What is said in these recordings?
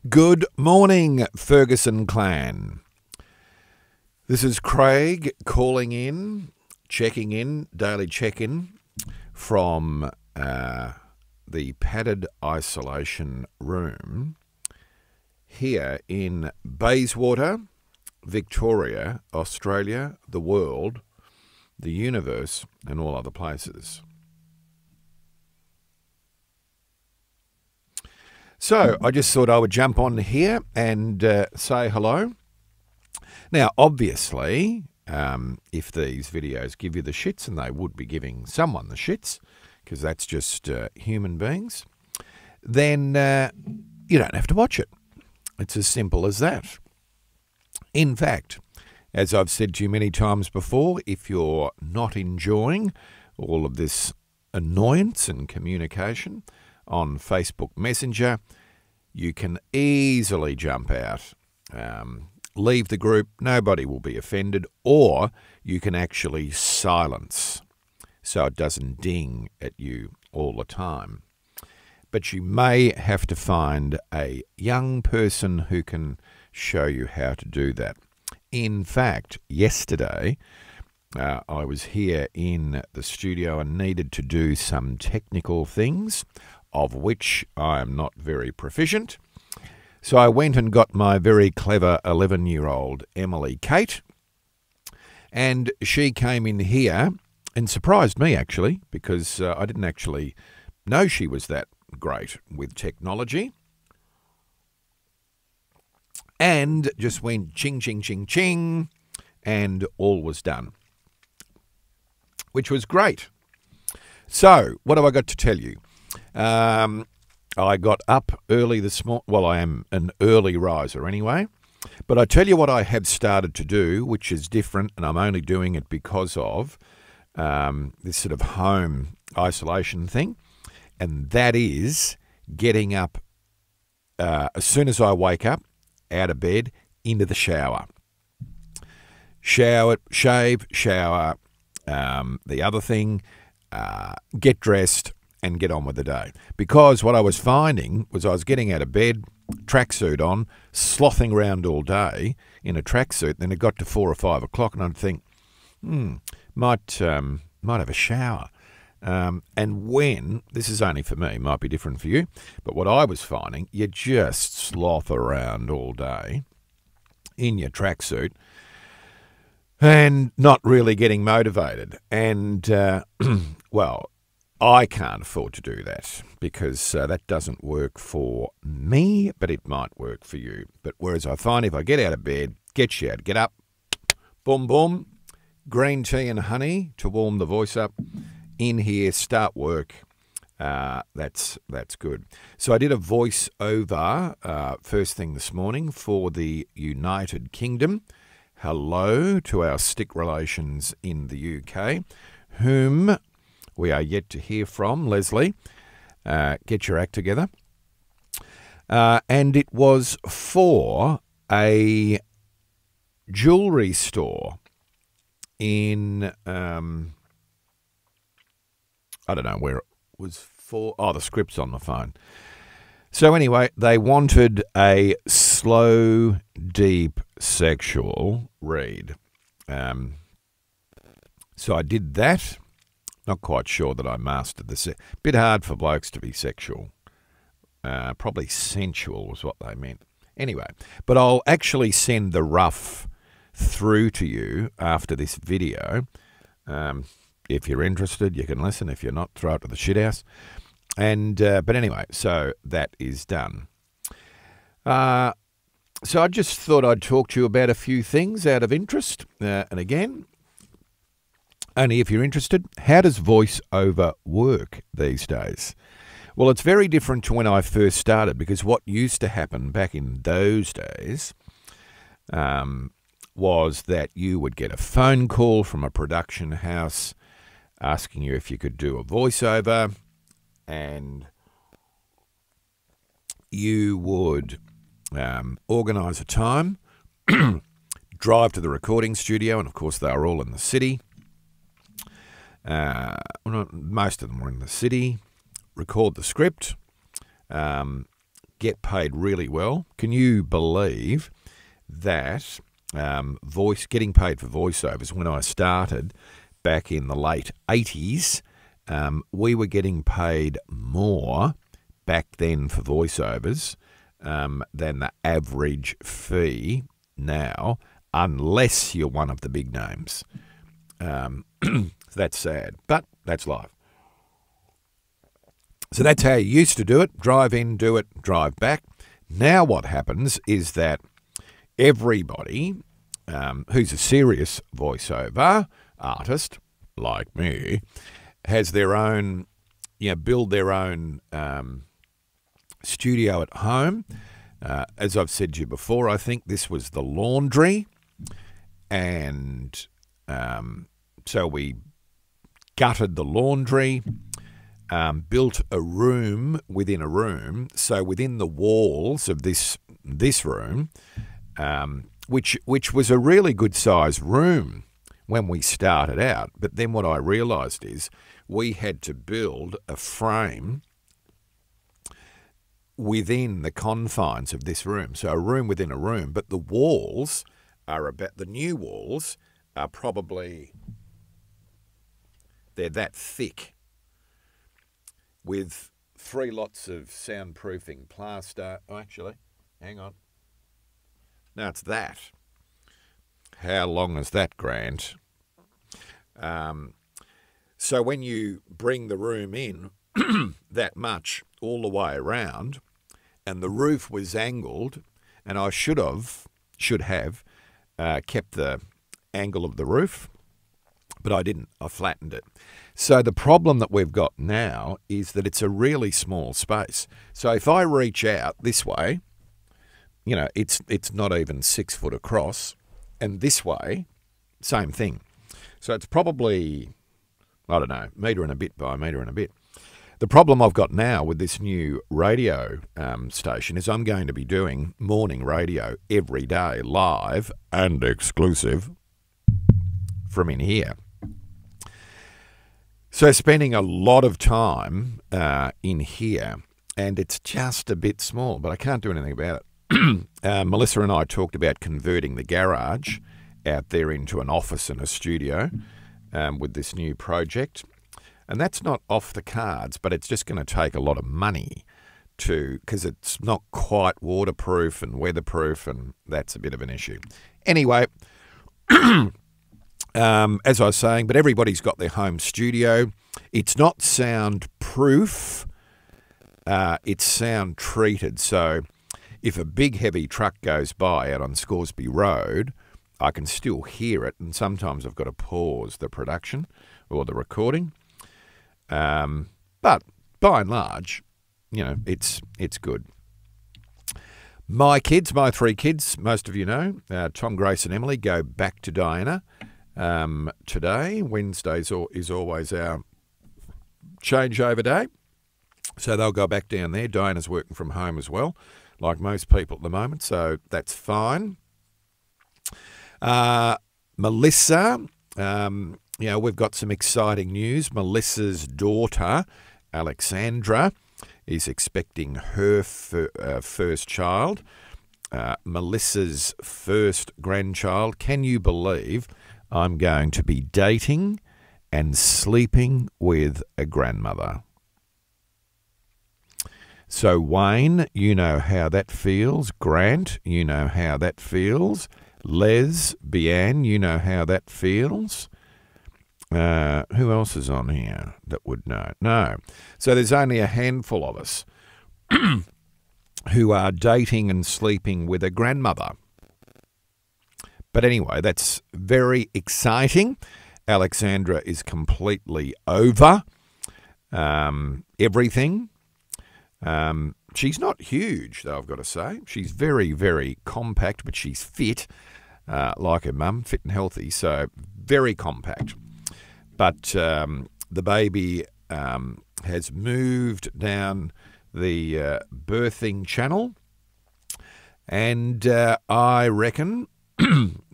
Good morning, Ferguson clan. This is Craig calling in, checking in, daily check-in from the padded isolation room here in Bayswater, Victoria, Australia, the world, the universe, and all other places. So I just thought I would jump on here and say hello. Now, obviously, if these videos give you the shits, and they would be giving someone the shits, because that's just human beings, then you don't have to watch it. It's as simple as that. In fact, as I've said to you many times before, if you're not enjoying all of this annoyance and communication on Facebook Messenger, you can easily jump out, leave the group, nobody will be offended, or you can actually silence so it doesn't ding at you all the time. But you may have to find a young person who can show you how to do that. In fact, yesterday I was here in the studio and needed to do some technical things, of which I am not very proficient. So I went and got my very clever 11-year-old Emily Kate, and she came in here and surprised me, actually, because I didn't actually know she was that great with technology, and just went ching, ching, ching, ching, and all was done, which was great. So what have I got to tell you? I got up early this morning. Well, I am an early riser anyway. But I tell you what I have started to do, which is different, and I'm only doing it because of this sort of home isolation thing, and that is getting up as soon as I wake up, out of bed, into the shower. Shower, shave, shower, the other thing, get dressed, and get on with the day. Because what I was finding was I was getting out of bed, tracksuit on, slothing around all day in a tracksuit. Then it got to 4 or 5 o'clock, and I'd think, might have a shower. And when, this is only for me, might be different for you, but what I was finding, you just sloth around all day in your tracksuit and not really getting motivated. And, well, I can't afford to do that because that doesn't work for me, but it might work for you. But whereas I find if I get out of bed, get you out, get up, boom, boom, green tea and honey to warm the voice up, in here, start work, that's good. So I did a voice over first thing this morning for the United Kingdom. Hello to our stick relations in the UK, whom we are yet to hear from. Leslie, get your act together. And it was for a jewellery store in, I don't know where it was for. Oh, the script's on the phone. So anyway, they wanted a slow, deep, sexual read. So I did that. Not quite sure that I mastered this. Bit hard for blokes to be sexual. Probably sensual was what they meant. Anyway, but I'll actually send the rough through to you after this video. If you're interested, you can listen. If you're not, throw it to the shithouse. And but anyway, so that is done. So I just thought I'd talk to you about a few things out of interest. And again, only if you're interested, how does voiceover work these days? Well, it's very different to when I first started, because what used to happen back in those days was that you would get a phone call from a production house asking you if you could do a voiceover, and you would organise a time, drive to the recording studio, and of course they were all in the city. Most of them were in the city. Record the script, get paid really well. Can you believe that getting paid for voiceovers, when I started back in the late 80s, we were getting paid more back then for voiceovers than the average fee now, unless you're one of the big names. That's sad, but that's life. So that's how you used to do it. Drive in, do it, drive back. Now what happens is that everybody who's a serious voiceover artist, like me, has their own, build their own studio at home. As I've said to you before, I think this was the laundry. And so we gutted the laundry, built a room within a room. So within the walls of this room, which was a really good size room when we started out. But then what I realised is we had to build a frame within the confines of this room. So a room within a room, but the walls are the new walls are probably, they're that thick, with 3 lots of soundproofing plaster. Oh, actually, hang on. Now it's that. How long is that, Grant? So when you bring the room in that much all the way around, and the roof was angled, and I should have kept the angle of the roof, but I didn't. I flattened it. So the problem that we've got now is that it's a really small space. So if I reach out this way, it's not even 6 foot across, and this way, same thing. So it's probably, I don't know, metre and a bit by a metre and a bit. The problem I've got now with this new radio station is I'm going to be doing morning radio every day, live and exclusive from in here. So spending a lot of time in here, and it's just a bit small, but I can't do anything about it. Melissa and I talked about converting the garage out there into an office and a studio with this new project. And that's not off the cards, but it's just going to take a lot of money because it's not quite waterproof and weatherproof, and that's a bit of an issue. Anyway, as I was saying, but everybody's got their home studio. It's not soundproof. It's sound treated. So if a big heavy truck goes by out on Scoresby Road, I can still hear it, and sometimes I've got to pause the production or the recording. But by and large, it's good. My 3 kids, most of you know, Tom, Grace and Emily, go back to Diana today. Wednesdays is always our changeover day. So they'll go back down there. Diana's working from home as well, like most people at the moment, so that's fine. Melissa, we've got some exciting news. Melissa's daughter, Alexandra, is expecting her first child, Melissa's first grandchild. Can you believe I'm going to be dating and sleeping with a grandmother? So Wayne, you know how that feels. Grant, you know how that feels. Les, Bian, you know how that feels. Who else is on here that would know? No. So there's only a handful of us who are dating and sleeping with a grandmother. But anyway, that's very exciting. Alexandra is completely over everything. She's not huge, though, I've got to say. She's very, very compact, but she's fit, like her mum, fit and healthy, so very compact. But the baby has moved down the birthing channel, and I reckon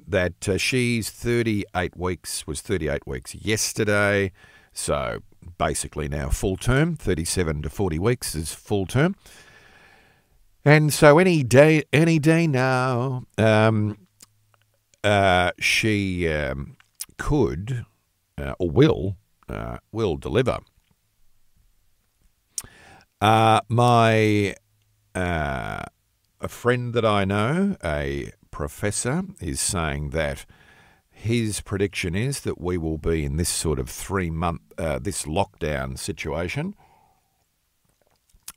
that she's 38 weeks, was 38 weeks yesterday, so basically now full term, 37 to 40 weeks is full term. And so any day now, she could or will deliver. A friend that I know, a professor, is saying that his prediction is that we will be in this sort of 3-month, this lockdown situation,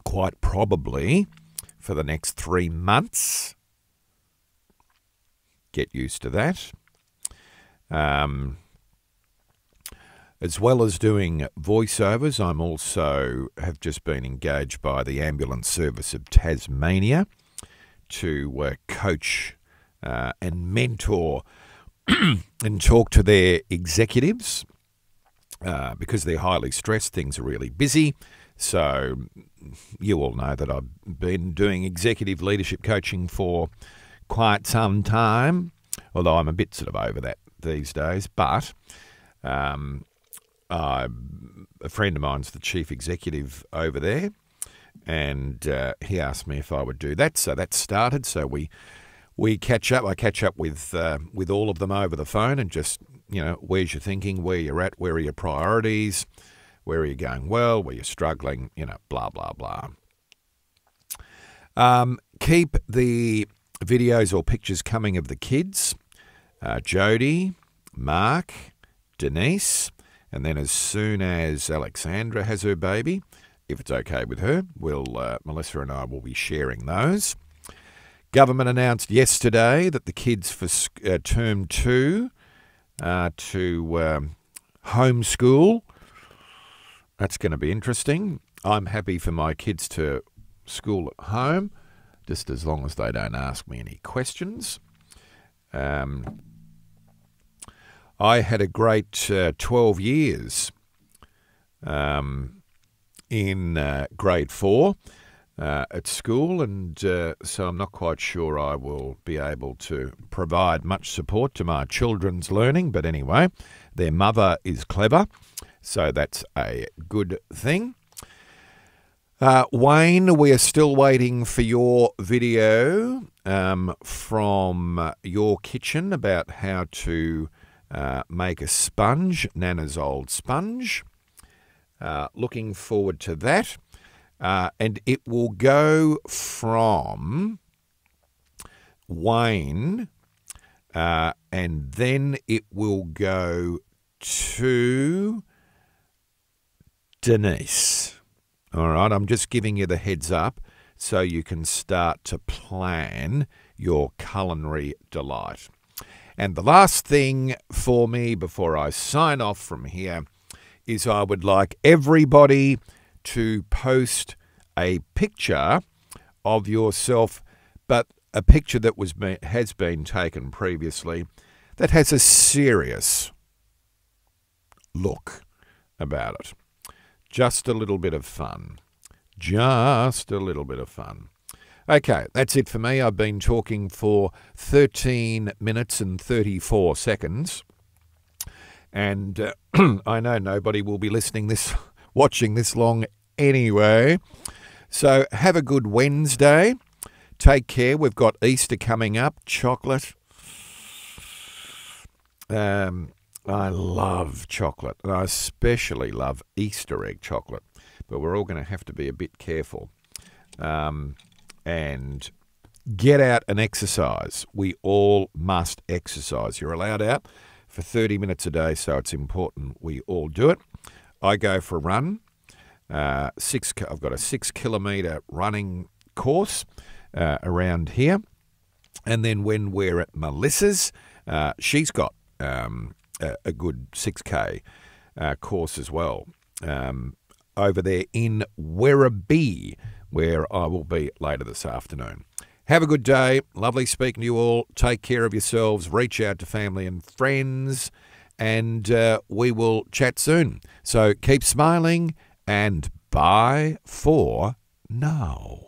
quite probably for the next 3 months. Get used to that. As well as doing voiceovers, I'm also have just been engaged by the Ambulance Service of Tasmania to coach and mentor and talk to their executives because they're highly stressed. Things are really busy. So you all know that I've been doing executive leadership coaching for quite some time, although I'm a bit sort of over that these days. But a friend of mine's the chief executive over there, and he asked me if I would do that. So that started. So we catch up. I catch up with all of them over the phone and just, where's your thinking, where you're at, where are your priorities, where are you going well, where you're struggling, blah, blah, blah. Keep the videos or pictures coming of the kids, Jody, Mark, Denise, and then as soon as Alexandra has her baby, if it's okay with her, Melissa and I will be sharing those. Government announced yesterday that the kids for term 2 to homeschool. That's going to be interesting. I'm happy for my kids to school at home, just as long as they don't ask me any questions. I had a great 12 years in grade 4 at school, and so I'm not quite sure I will be able to provide much support to my children's learning. But anyway, their mother is clever, so that's a good thing. Wayne, we are still waiting for your video from your kitchen about how to make a sponge, Nana's old sponge. Looking forward to that. And it will go from Wayne and then it will go to Denise. All right, I'm just giving you the heads up so you can start to plan your culinary delight. And the last thing for me before I sign off from here is I would like everybody to post a picture of yourself, but a picture that has been taken previously that has a serious look about it. Just a little bit of fun. Just a little bit of fun. Okay, that's it for me. I've been talking for 13 minutes and 34 seconds. And I know nobody will be watching this long anyway. So have a good Wednesday. Take care. We've got Easter coming up. Chocolate. I love chocolate, and I especially love Easter egg chocolate. But we're all going to have to be a bit careful. And get out and exercise. We all must exercise. You're allowed out for 30 minutes a day, so it's important we all do it. I go for a run. I've got a 6-kilometre running course around here. And then when we're at Melissa's, she's got a good 6K course as well over there in Werribee, where I will be later this afternoon. Have a good day. Lovely speaking to you all. Take care of yourselves. Reach out to family and friends, and we will chat soon. So keep smiling, and bye for now.